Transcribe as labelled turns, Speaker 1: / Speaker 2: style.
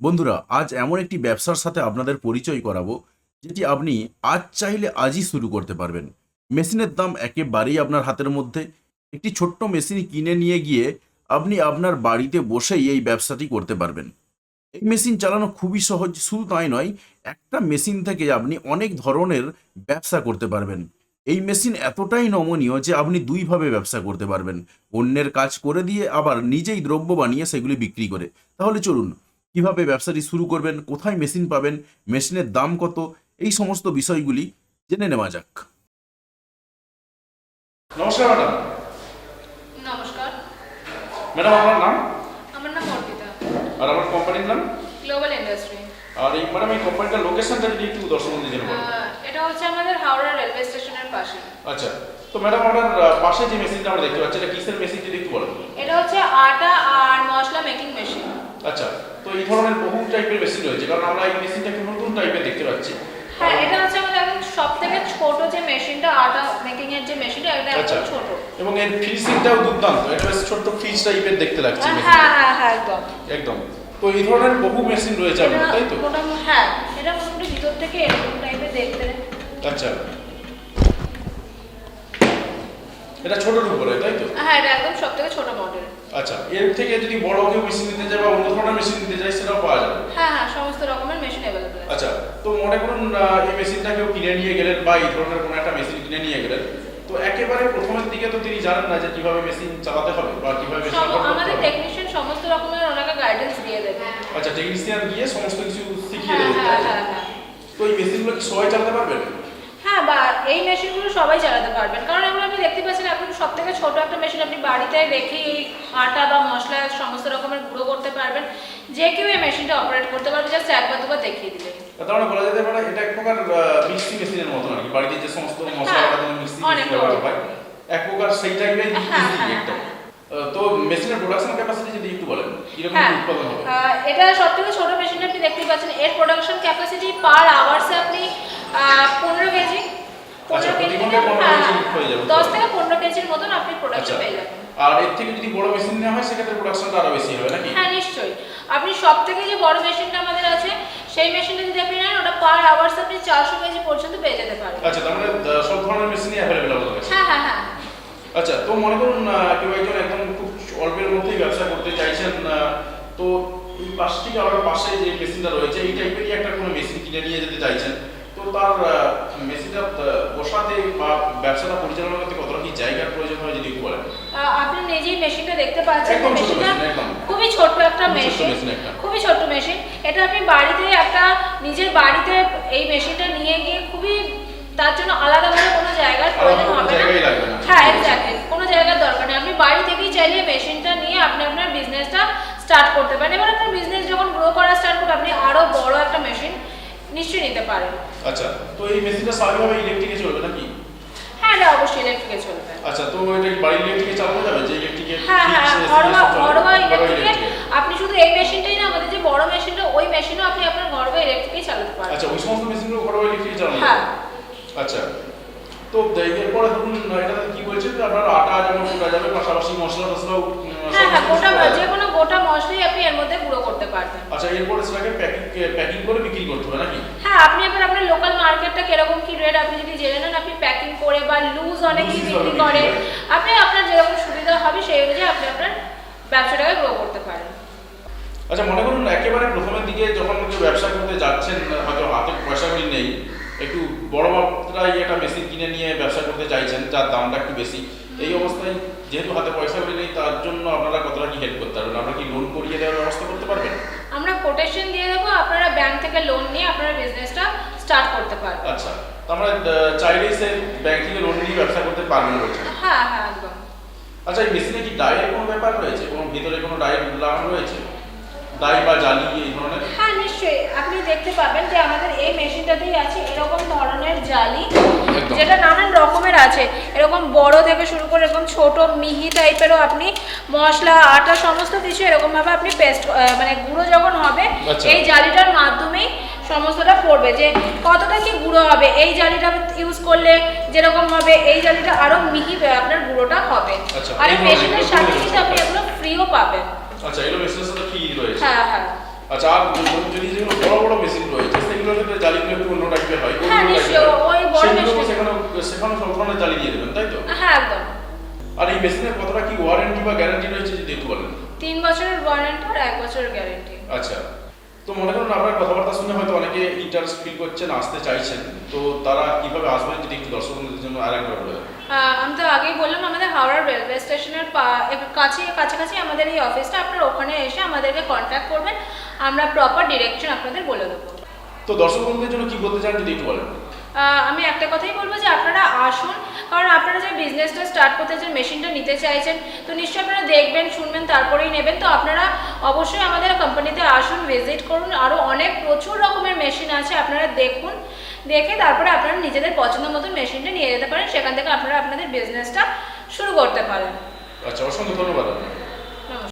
Speaker 1: বন্ধুরা, আজ এমন একটি ব্যবসার সাথে আপনাদের পরিচয় করাবো যেটি আপনি আজ চাইলে আজই শুরু করতে পারবেন। মেশিনের দাম একেবারেই আপনার হাতের মধ্যে। একটি ছোট্ট মেশিন কিনে নিয়ে গিয়ে আপনি আপনার বাড়িতে বসেই এই ব্যবসাটি করতে পারবেন। এই মেশিন চালানো খুবই সহজ, শুধু তাই নয়, একটা মেশিন থেকে আপনি অনেক ধরনের ব্যবসা করতে পারবেন। এই মেশিন এতটাই নমনীয় যে আপনি দুইভাবে ব্যবসা করতে পারবেন, অন্যের কাজ করে দিয়ে আবার নিজেই দ্রব্য বানিয়ে সেগুলি বিক্রি করে। তাহলে চলুন, কিভাবে ব্যবসাটি শুরু করবেন, কোথায় মেশিন পাবেন, মেশিনের দাম কত, এই সমস্ত বিষয়গুলি জেনে নেওয়া যাক। নমস্কার ম্যাডাম।
Speaker 2: নমস্কার।
Speaker 1: ম্যাডাম, আপনার নাম?
Speaker 2: আমার নাম অর্পিতা।
Speaker 1: আর আমার কোম্পানির নাম?
Speaker 2: Global industry.
Speaker 1: আর এই ম্যাডাম, এই কোম্পানিটার লোকেশনটা যদি একটু দর্শকদের জন্য বলেন।
Speaker 2: এটা হচ্ছে আমাদের হাওড়া রেলওয়ে স্টেশনের পাশে।
Speaker 1: আচ্ছা, তো ম্যাডাম আপনার পাশে যে মেশিনটা আমরা দেখতে পাচ্ছি, এটা কিসের মেশিন যদি একটু বলেন?
Speaker 2: এটা হচ্ছে আটা আর মশলা মেকিং মেশিন।
Speaker 1: আচ্ছা, তো এই ধরনের বহু টাইপের মেশিন রয়েছে, কারণ আমরা এই মেশিনটাকে নতুন টাইপের দেখতে পাচ্ছি।
Speaker 2: হ্যাঁ, এটা হচ্ছে আমাদের একদম সবথেকে ছোট যে মেশিনটা, আটা মেকিং এর যে মেশিনটা, এটা একদম ছোট। এবং
Speaker 1: এর ফিনিশিংটাও দুর্দান্ত, এটা বেশ ছোট ফ্রিজ টাইপের দেখতে লাগছে।
Speaker 2: হ্যাঁ হ্যাঁ হ্যাঁ, একদম
Speaker 1: একদম। তো এই ধরনের বহু মেশিন রয়েছে আপনার, তাই তো?
Speaker 2: হ্যাঁ, এটা মোটামুটি ভিতর থেকে এরকম টাইপের দেখতে।
Speaker 1: আচ্ছা, এটা ছোটর উপরে, তাই তো?
Speaker 2: হ্যাঁ, এটা একদম সবথেকে ছোট মডেল।
Speaker 1: আচ্ছা, এর থেকে যদি বড় কেউ মেশিন নিতে যায় বা অন্য ধরনের মেশিন নিতে যায়, সেটাও পাওয়া যাবে?
Speaker 2: হ্যাঁ হ্যাঁ, সমস্ত রকমের মেশিন अवेलेबल আছে।
Speaker 1: আচ্ছা, তো মনে করুন এই মেশিনটা কেউ কিনে নিয়ে গেলেন বা এই ধরনের কোনো একটা মেশিন কিনে নিয়ে গেলেন, তো একেবারে প্রথমের দিকে তো তিনি জানেন না যে কিভাবে মেশিন চালাতে হবে বা কিভাবে মেশিন অপারেট করতে
Speaker 2: আমাদের
Speaker 1: হবে।
Speaker 2: টেকনিশিয়ান সমস্ত রকমের ওনাকে গাইডেন্স দিয়ে দেবে।
Speaker 1: আচ্ছা, টেকনিশিয়ান গিয়ে সমস্ত কিছু শিখিয়ে দেবে।
Speaker 2: হ্যাঁ হ্যাঁ হ্যাঁ।
Speaker 1: তো এই মেশিনগুলো কি সবাই চালাতে পারবেন?
Speaker 2: হ্যাঁ, বা এই মেশিনগুলো সবাই চালাতে পারবেন, কারণ এগুলো আপনি দেখতে পাচ্ছেন এখন সবথেকে ছোট একটা মেশিন। আপনি বাড়িতে রেখে এই আটা বা মশলা সমস্ত রকমের গুঁড়ো করতে পারবেন। যে কেউ এই মেশিনটা অপারেট করতে পারবে, জাস্ট একবার দুবার দেখিয়ে দিলেন।
Speaker 1: তার মানে বলা যেতে পারে এটা এক প্রকার মিক্সি মেশিনের মতো আর কি, বাড়িতে যে সমস্ত মশলা বাটানো মিক্সি ব্যবহার হয়, এক প্রকার সেই টাইপের মিক্সি একটা। তো মেশিনের প্রোডাকশন ক্যাপাসিটি যদি একটু বলেন, কিরকম উৎপাদন হবে?
Speaker 2: এটা সবথেকে ছোট মেশিন, আপনি দেখতেই পাচ্ছেন। এর প্রোডাকশন ক্যাপাসিটি পার আওয়ার্সে আপনি 15 কেজি, 15 কেজি থেকে 10 থেকে 15 কেজির মতন আপনি প্রোডাকশন পেয়ে যাবেন।
Speaker 1: আর এর থেকে যদি বড় মেশিন নেওয়া হয়, সেক্ষেত্রে প্রোডাকশনটা আরো বেশি হবে নাকি?
Speaker 2: হ্যাঁ, নিশ্চয়ই। আপনি সবথেকে যে বড় মেশিনটা আমাদের আছে, সেই মেশিনটা যদি আপনি নেন, ওটা পার আওয়ার্স আপনি 400 কেজি পর্যন্ত পেয়ে যেতে পারেন।
Speaker 1: আচ্ছা, তার মানে সব ধরনের মেশিনই अवेलेबल হবে?
Speaker 2: হ্যাঁ হ্যাঁ হ্যাঁ।
Speaker 1: আচ্ছা, তো মনে করুন কেউ একজন একদম খুব অল্পের মধ্যেই ব্যবসা করতে চাইছেন, তো এই পাশ থেকে আমার পাশে যে মেশিনটা রয়েছে, এই টাইপেরই একটা কোনো মেশিন কিনে নিয়ে যেতে চাইছেন, তো তার মেশিনটা বসাতে বা ব্যবসাটা পরিচালনা করতে কতটা কি জায়গার প্রয়োজন হয় যদি একটু বলেন?
Speaker 2: আপনি নিজেই মেশিনটা দেখতে পাচ্ছেন।
Speaker 1: মেশিনটা
Speaker 2: খুবই ছোট একটা মেশিন, খুবই ছোট মেশিন। এটা আপনি বাড়িতে একটা নিজের বাড়িতে এই মেশিনটা নিয়ে গিয়ে খুবই, তার জন্য আলাদাভাবে কোনো জায়গার প্রয়োজন হবে না। হ্যাঁ, এক্স্যাক্টলি, কোনো জায়গার দরকার নেই। আপনি বাড়ি থেকেই চাইলে মেশিনটা নিয়ে আপনি আপনার বিজনেসটা স্টার্ট করতে পারেন। এবার আপনার বিজনেস যখন গ্রো করা স্টার্ট করবে, আপনি আরো বড় একটা মেশিন নিশ্চয়ই নিতে পারেন।
Speaker 1: আচ্ছা, তো এই মেশিনটা স্বাভাবিকভাবে ইলেকট্রিকে চলবে নাকি?
Speaker 2: হ্যাঁ, এটা অবশ্যই ইলেকট্রিকে চলবে।
Speaker 1: আচ্ছা, তো এটা কি বাড়ির ইলেকট্রিকে চালানো যাবে? যে ইলেকট্রিকে?
Speaker 2: হ্যাঁ হ্যাঁ, ঘরোয়া ইলেকট্রিকে। আপনি শুধু এই মেশিনটাই না, আমাদের যে বড় মেশিনটা, ওই মেশিনও আপনি আপনার ঘরোয়া ইলেকট্রিকেই চালাতে পারেন।
Speaker 1: আচ্ছা, ওই সমস্ত মেশিনগুলো ঘরোয়া ইলেকট্রিকে চালানো যাবে?
Speaker 2: হ্যাঁ।
Speaker 1: আচ্ছা, তো এরপরে ধরুন এটাতে কি বলছেন যে আপনার আটা যেমন করা যাবে, পাশাপাশি মশলা টসলাও?
Speaker 2: হ্যাঁ হ্যাঁ, যে কোনো গোটা মশলাই আপনি এর মধ্যে গুঁড়ো করতে পারবেন।
Speaker 1: আচ্ছা, এরপরে সেটাকে প্যাকিং করে বিক্রি করতে হবে নাকি?
Speaker 2: হ্যাঁ, আপনি এবার আপনার লোকাল মার্কেটটা কিরকম কি রেট আপনি যদি জেনে নেন, আপনি প্যাকিং করে বা লুজ অনেকেই বিক্রি করে, আপনি আপনার যেরকম সুবিধা হবে সেই অনুযায়ী আপনি আপনার ব্যবসাটাকে গ্রো করতে পারেন।
Speaker 1: আচ্ছা, মনে করুন একেবারে প্রথমের দিকে যখন কেউ ব্যবসা করতে যাচ্ছেন, হয়তো হাতে পয়সাগুলি নেই, একটু বড় মাত্রায় একটা মেশিন কিনে নিয়ে ব্যবসা করতে চাইছেন, যার দামটা একটু বেশি, এই অবস্থায় যেহেতু হাতে পয়সাগুলি নেই, তার জন্য আপনারা কতটা কি হেল্প করতে পারবেন? আপনারা কি লোন করিয়ে দেওয়ার ব্যবস্থা করতে পারবেন?
Speaker 2: আমরা কোটেশন দিয়ে দেবো, আপনারা ব্যাংক থেকে লোন নিয়ে আপনারা বিজনেসটা স্টার্ট করতে পারবেন।
Speaker 1: আচ্ছা, তো আমরা চাইলেই সে ব্যাংক থেকে লোন নিয়ে ব্যবসা করতে পারবেন বলছেন?
Speaker 2: হ্যাঁ হ্যাঁ, একদম।
Speaker 1: আচ্ছা, এই মেশিনে কি ডাইয়ের কোনো ব্যাপার রয়েছে? কোনো ভিতরে কোনো ডাই লাগানো রয়েছে, ডাই বা জালি এই ধরনের?
Speaker 2: হ্যাঁ, নিশ্চয়ই। আপনি দেখতে পাবেন যে আমাদের এই মেশিনটাতেই আছে এরকম ধরনের জালি, যেটা নানান রকমের আছে। এরকম বড় থেকে শুরু করে এরকম ছোট মিহি টাইপেরও আপনি মশলা, আটা সমস্ত কিছু এরকম ভাবে আপনি পেস্ট, মানে গুঁড়ো যখন হবে, এই জালিটার মাধ্যমেই সমস্তটা পড়বে যে কতটা কি গুঁড়ো হবে। এই জালিটা ইউজ করলে যেরকম হবে, এই জালিটা আরো মিহি আপনার গুঁড়োটা হবে। আর এই মেশিনের সাথে কিন্তু আপনি এগুলো ফ্রিও পাবেন।
Speaker 1: আচ্ছা, এগুলো মেশিনের সাথে ফ্রি রয়েছে?
Speaker 2: হ্যাঁ হ্যাঁ।
Speaker 1: আচ্ছা, আর যদি যেগুলো বড় বড় মেশিন রয়েছে সেগুলোর ক্ষেত্রে জালিগুলো একটু অন্য টাইপের হয়,
Speaker 2: হ্যাঁ নিশ্চয়ই, ওই বড় মেশিন
Speaker 1: সেখানে সব ধরনের জালি দিয়ে দেবেন, তাই তো?
Speaker 2: হ্যাঁ একদম।
Speaker 1: আর এই মেশিনের কতটা কি ওয়ারেন্টি বা গ্যারান্টি রয়েছে যদি একটু বলেন?
Speaker 2: 3 বছরের ওয়ারেন্টি আর 1 বছরের গ্যারান্টি।
Speaker 1: আচ্ছা, তো মনে করুন আপনার কথাবার্তা শুনে হয়তো অনেকে ইন্টারেস্ট ফিল করছেন, আসতে চাইছেন, তো তারা কিভাবে আসবেন যদি একটু দর্শকদের জন্য আরেকবার বলে দেন।
Speaker 2: আমি তো আগেই বললাম আমাদের হাওড়া রেলওয়ে স্টেশনের কাছাকাছি আমাদের এই অফিসটা, আপনারা ওখানে এসে আমাদেরকে কন্ট্যাক্ট করবেন, আমরা প্রপার ডিরেকশন আপনাদের বলে দেবো।
Speaker 1: তো দর্শক বন্ধুদের জন্য কি বলতে চান যদি একটু বলেন?
Speaker 2: আমি একটা কথাই বলবো যে আপনারা আসুন, কারণ আপনারা যে বিজনেসটা স্টার্ট করতে যে মেশিনটা নিতে চাইছেন, তো নিশ্চয়ই আপনারা দেখবেন শুনবেন তারপরেই নেবেন। তো আপনারা অবশ্যই আমাদের কোম্পানিতে আসুন, ভিজিট করুন, আরও অনেক প্রচুর রকমের মেশিন আছে, আপনারা দেখুন, দেখে তারপরে আপনারা নিজেদের পছন্দ মতো মেশিনটা নিয়ে যেতে পারেন, সেখান থেকে আপনারা আপনাদের বিজনেসটা শুরু করতে পারেন।
Speaker 1: আচ্ছা, অসংখ্য ধন্যবাদ।
Speaker 2: নমস্কার।